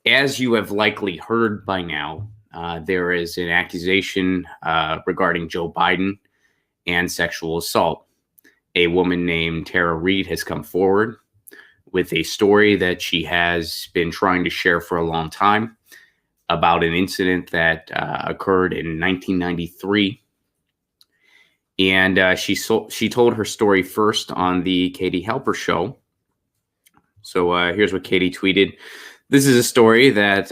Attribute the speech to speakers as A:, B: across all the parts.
A: As you have likely heard by now, there is an accusation regarding Joe Biden and sexual assault. A woman named Tara Reade has come forward with a story that she has been trying to share for a long time about an incident that occurred in 1993. And she told her story first on the Katie Halper show. So here's what Katie tweeted. This is a story that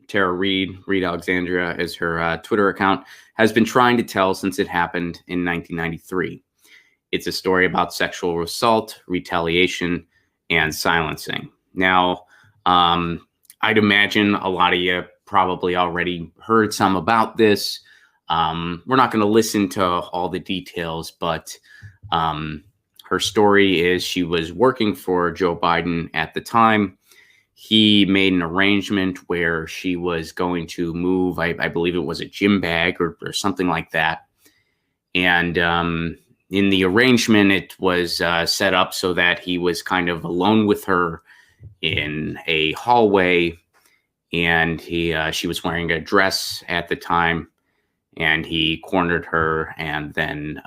A: Tara Reade Alexandria is her Twitter account, has been trying to tell since it happened in 1993. It's a story about sexual assault, retaliation, and silencing. Now, I'd imagine a lot of you probably already heard some about this. We're not going to listen to all the details, but her story is she was working for Joe Biden at the time. He made an arrangement where she was going to move, I believe it was a gym bag or something like that. And in the arrangement, it was set up so that he was kind of alone with her in a hallway. And she was wearing a dress at the time. And he cornered her and then,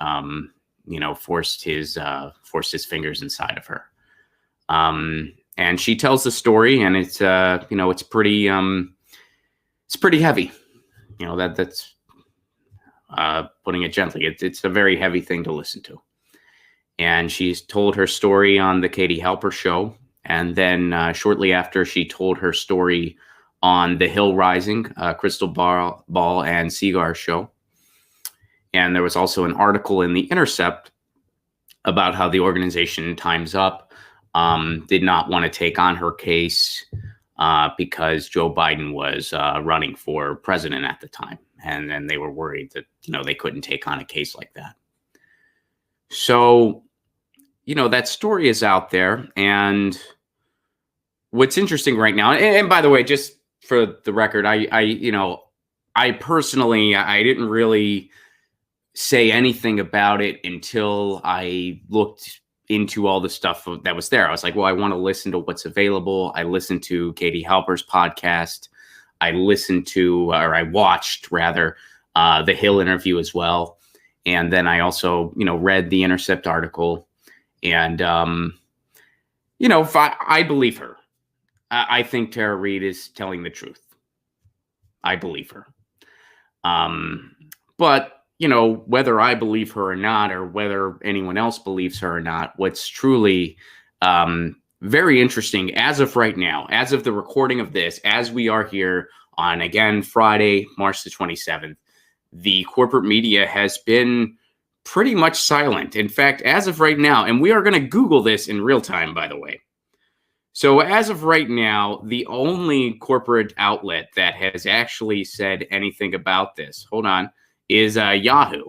A: forced his fingers inside of her. And she tells the story, and it's pretty heavy. That's putting it gently. It's a very heavy thing to listen to. And she's told her story on the Katie Halper show, and then shortly after, she told her story on the Hill Rising, Crystal Ball and Seagar show. And there was also an article in The Intercept about how the organization Time's Up did not want to take on her case because Joe Biden was running for president at the time. And then they were worried that, they couldn't take on a case like that. So, that story is out there. And what's interesting right now, and by the way, just for the record, I personally, I didn't really say anything about it until I looked into all the stuff that was there. I was like, well, I want to listen to what's available. I listened to Katie Halper's podcast. I watched rather, the Hill interview as well. And then I also, read the Intercept article. And, I believe her. I think Tara Reade is telling the truth. I believe her. But, whether I believe her or not, or whether anyone else believes her or not, what's truly very interesting as of right now, as of the recording of this, as we are here on, again, Friday, March the 27th, the corporate media has been pretty much silent. In fact, as of right now, and we are going to Google this in real time, by the way. So as of right now, the only corporate outlet that has actually said anything about this, hold on, is Yahoo.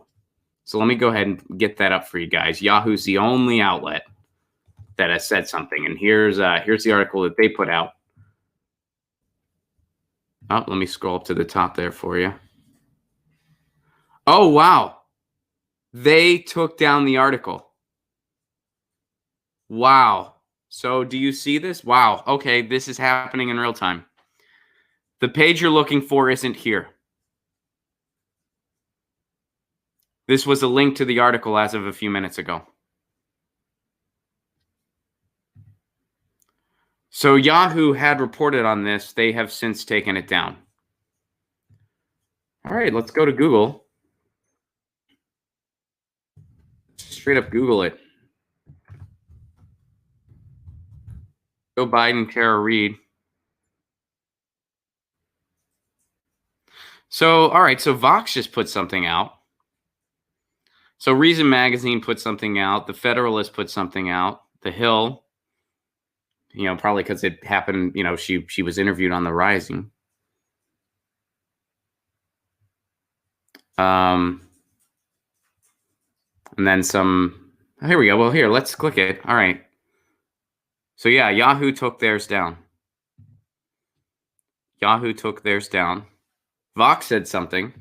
A: So let me go ahead and get that up for you guys. Yahoo's the only outlet that has said something. And here's the article that they put out. Oh, let me scroll up to the top there for you. Oh, wow. They took down the article. Wow. So do you see this? Wow. Okay, this is happening in real time. The page you're looking for isn't here. This was a link to the article as of a few minutes ago. So Yahoo had reported on this. They have since taken it down. All right, let's go to Google. Straight up Google it. Joe Biden, Tara Reade. So, all right, so Vox just put something out. So Reason Magazine put something out. The Federalist put something out. The Hill, probably because it happened, she was interviewed on The Rising. And then some, here we go. Well, here, let's click it. All right. So yeah, Yahoo took theirs down. Yahoo took theirs down. Vox said something.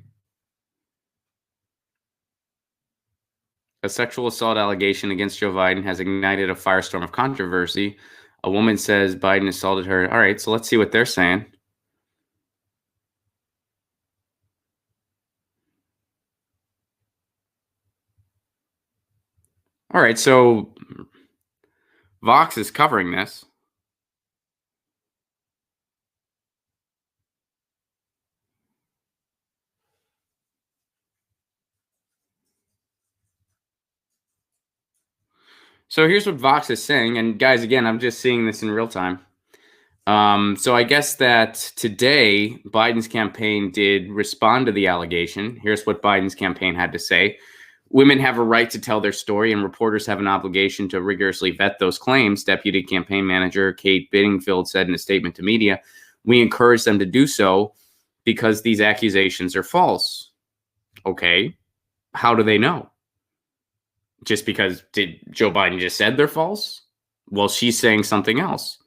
A: A sexual assault allegation against Joe Biden has ignited a firestorm of controversy. A woman says Biden assaulted her. All right, so let's see what they're saying. All right, so Vox is covering this. So here's what Vox is saying. And guys, again, I'm just seeing this in real time. So I guess that today Biden's campaign did respond to the allegation. Here's what Biden's campaign had to say. Women have a right to tell their story, and reporters have an obligation to rigorously vet those claims, Deputy Campaign Manager Kate Bedingfield said in a statement to media. We encourage them to do so because these accusations are false. Okay, how do they know? Just because did Joe Biden just said they're false? Well, she's saying something else.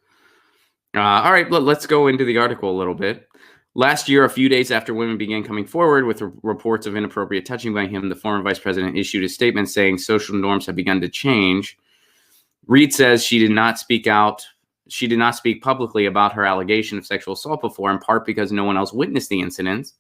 A: All right, let's go into the article a little bit. Last year, a few days after women began coming forward with reports of inappropriate touching by him, the former vice president issued a statement saying social norms have begun to change. Reade says she did not speak out. She did not speak publicly about her allegation of sexual assault before, in part because no one else witnessed the incident.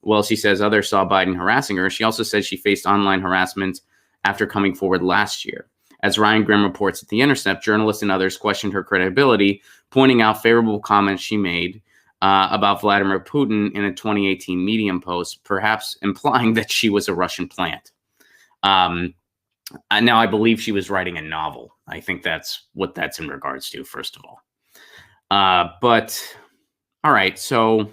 A: Well, she says others saw Biden harassing her. She also said she faced online harassment after coming forward last year. As Ryan Grimm reports at The Intercept, journalists and others questioned her credibility, pointing out favorable comments she made about Vladimir Putin in a 2018 Medium post, perhaps implying that she was a Russian plant. Now, I believe she was writing a novel. I think that's what that's in regards to, first of all. But, all right, so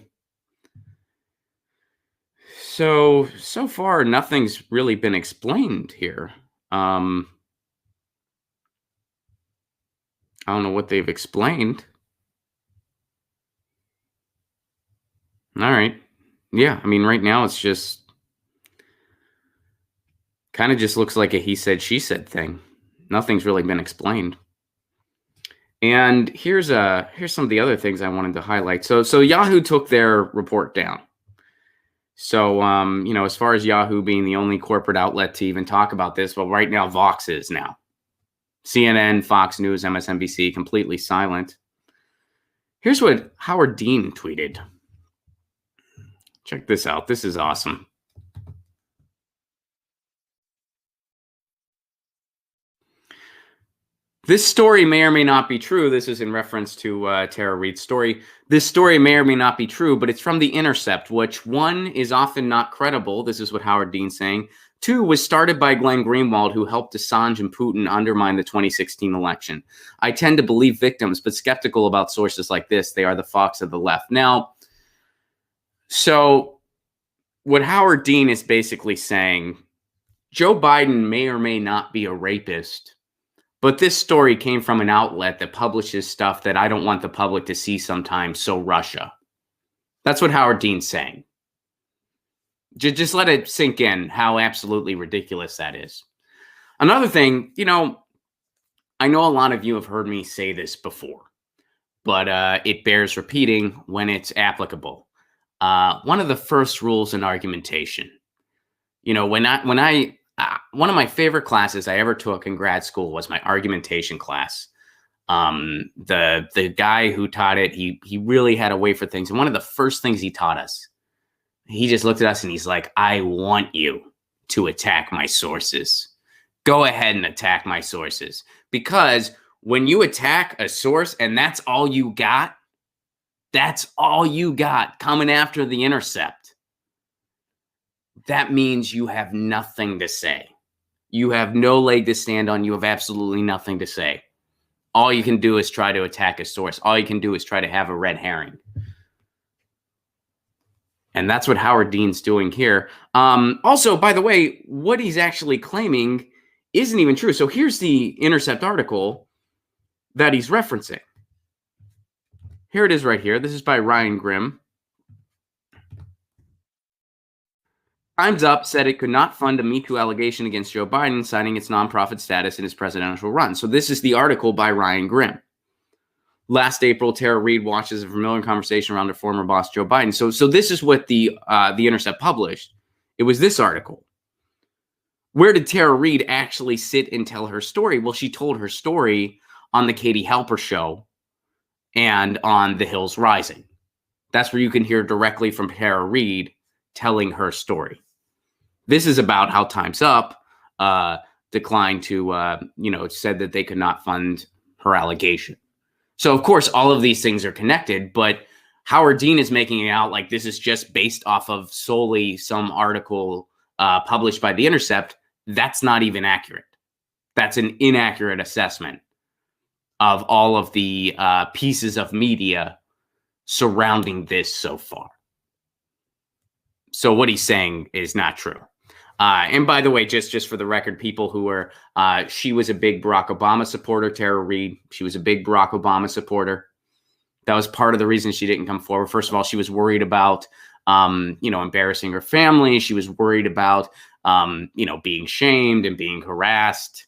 A: far, nothing's really been explained here. I don't know what they've explained. All right. Yeah, I mean, right now it's just kind of just looks like a he said, she said thing. Nothing's really been explained. And here's some of the other things I wanted to highlight. So Yahoo took their report down. So, as far as Yahoo being the only corporate outlet to even talk about this, well, right now Vox is now. CNN, Fox News, MSNBC, completely silent. Here's what Howard Dean tweeted. Check this out. This is awesome. This story may or may not be true. This is in reference to Tara Reade's story. This story may or may not be true, but it's from The Intercept, which, one, is often not credible. This is what Howard Dean's saying. Two, was started by Glenn Greenwald, who helped Assange and Putin undermine the 2016 election. I tend to believe victims, but skeptical about sources like this. They are the Fox of the left. Now, so what Howard Dean is basically saying, Joe Biden may or may not be a rapist, but this story came from an outlet that publishes stuff that I don't want the public to see sometimes, so Russia. That's what Howard Dean's saying. Just let it sink in how absolutely ridiculous that is. Another thing, I know a lot of you have heard me say this before, but it bears repeating when it's applicable. One of the first rules in argumentation, one of my favorite classes I ever took in grad school was my argumentation class. The guy who taught it, he really had a way for things. And one of the first things he taught us, he just looked at us and he's like, I want you to attack my sources. Go ahead and attack my sources. Because when you attack a source and that's all you got coming after The Intercept, that means you have nothing to say. You have no leg to stand on. You have absolutely nothing to say. All you can do is try to attack a source. All you can do is try to have a red herring. And that's what Howard Dean's doing here. Also, by the way, what he's actually claiming isn't even true. So here's the Intercept article that he's referencing. Here it is right here. This is by Ryan Grimm. Time's Up said it could not fund a Me Too allegation against Joe Biden, citing its nonprofit status in his presidential run. So this is the article by Ryan Grimm. Last April, Tara Reade watches a familiar conversation around her former boss, Joe Biden. So this is what the Intercept published. It was this article. Where did Tara Reade actually sit and tell her story? Well, she told her story on the Katie Halper show and on The Hills Rising. That's where you can hear directly from Tara Reade telling her story. This is about how Time's Up declined to, said that they could not fund her allegation. So, of course, all of these things are connected, but Howard Dean is making it out like this is just based off of solely some article published by The Intercept. That's not even accurate. That's an inaccurate assessment of all of the pieces of media surrounding this so far. So what he's saying is not true. And by the way, just for the record, people who are, she was a big Barack Obama supporter, Tara Reade. She was a big Barack Obama supporter. That was part of the reason she didn't come forward. First of all, she was worried about, embarrassing her family. She was worried about, being shamed and being harassed.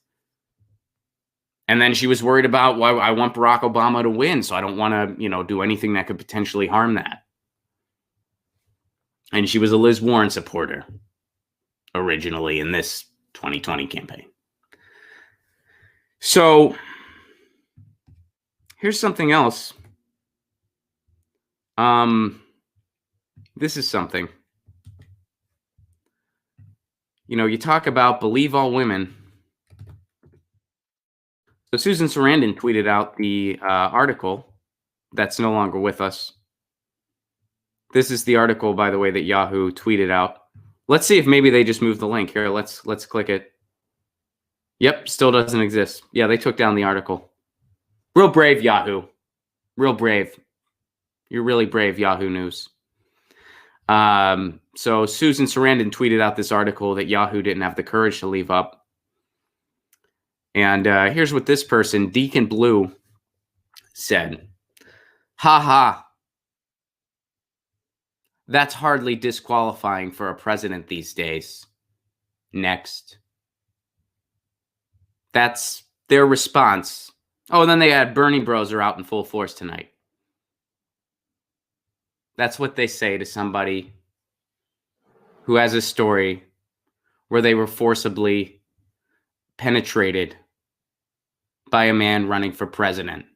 A: And then she was worried about, well, I want Barack Obama to win, so I don't want to, do anything that could potentially harm that. And she was a Liz Warren supporter originally in this 2020 campaign. So here's something else. This is something. You talk about believe all women. So Susan Sarandon tweeted out the article that's no longer with us. This is the article, by the way, that Yahoo tweeted out. Let's see if maybe they just moved the link here. Let's click it. Yep, still doesn't exist. Yeah, they took down the article. Real brave, Yahoo. Real brave. You're really brave, Yahoo News. So Susan Sarandon tweeted out this article that Yahoo didn't have the courage to leave up. And here's what this person, Deacon Blue, said. Ha ha. That's hardly disqualifying for a president these days. Next. That's their response. Oh, and then they had Bernie Bros are out in full force tonight. That's what they say to somebody who has a story where they were forcibly penetrated by a man running for president.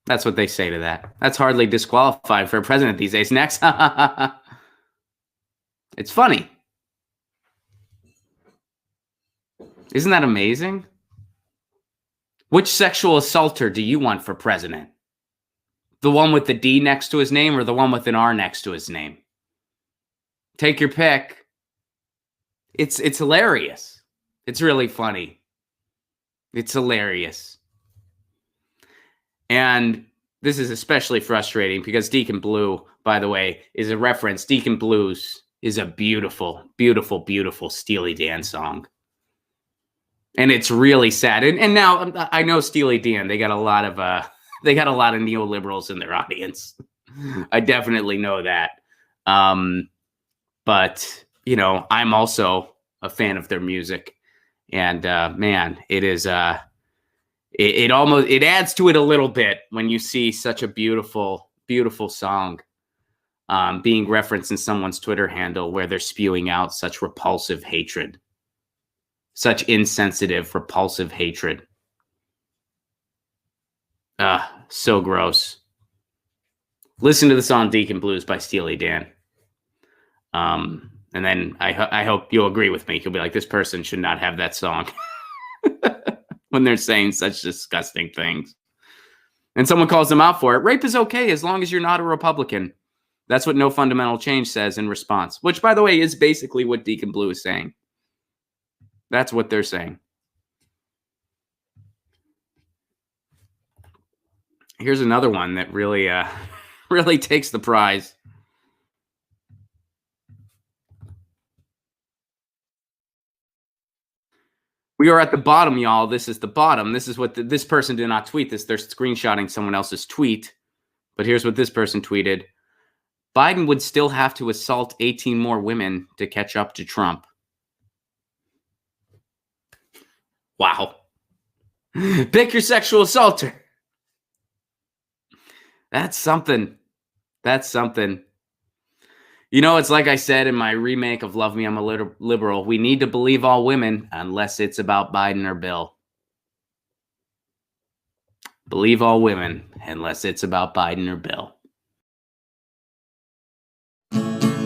A: That's what they say to that. That's hardly disqualified for a president these days. Next. It's funny. Isn't that amazing? Which sexual assaulter do you want for president? The one with the D next to his name or the one with an R next to his name? Take your pick. It's hilarious. It's really funny. It's hilarious. And this is especially frustrating because Deacon Blue, by the way, is a reference. Deacon Blues is a beautiful, beautiful, beautiful Steely Dan song. And it's really sad. And now I know Steely Dan, they got a lot of neoliberals in their audience. I definitely know that. But I'm also a fan of their music. And man, it is it adds to it a little bit when you see such a beautiful, beautiful song being referenced in someone's Twitter handle where they're spewing out such repulsive hatred, such insensitive, repulsive hatred. So gross. Listen to the song Deacon Blues by Steely Dan. And then I hope you'll agree with me. You'll be like, this person should not have that song when they're saying such disgusting things. And someone calls them out for it. Rape is okay as long as you're not a Republican. That's what No Fundamental Change says in response, which, by the way, is basically what Deacon Blue is saying. That's what they're saying. Here's another one that really, really takes the prize. We are at the bottom, y'all. This is the bottom. This is what this person did not tweet this. They're screenshotting someone else's tweet. But here's what this person tweeted. Biden would still have to assault 18 more women to catch up to Trump. Wow. Pick your sexual assaulter. That's something. That's something. It's like I said in my remake of Love Me, I'm a Liberal. We need to believe all women unless it's about Biden or Bill. Believe all women unless it's about Biden or Bill.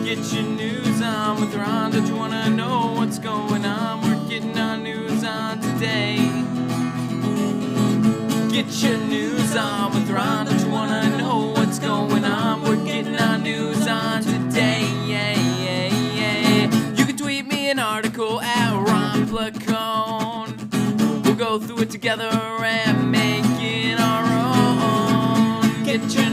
A: Get your news on with Ron.
B: Don't you wanna know what's going on? We're getting our news on today. Get your news on with Ron. Don't you wanna know what's going on? We're getting our news on today. You can tweet me an article at Ron Placone. We'll go through it together and make it our own. Get your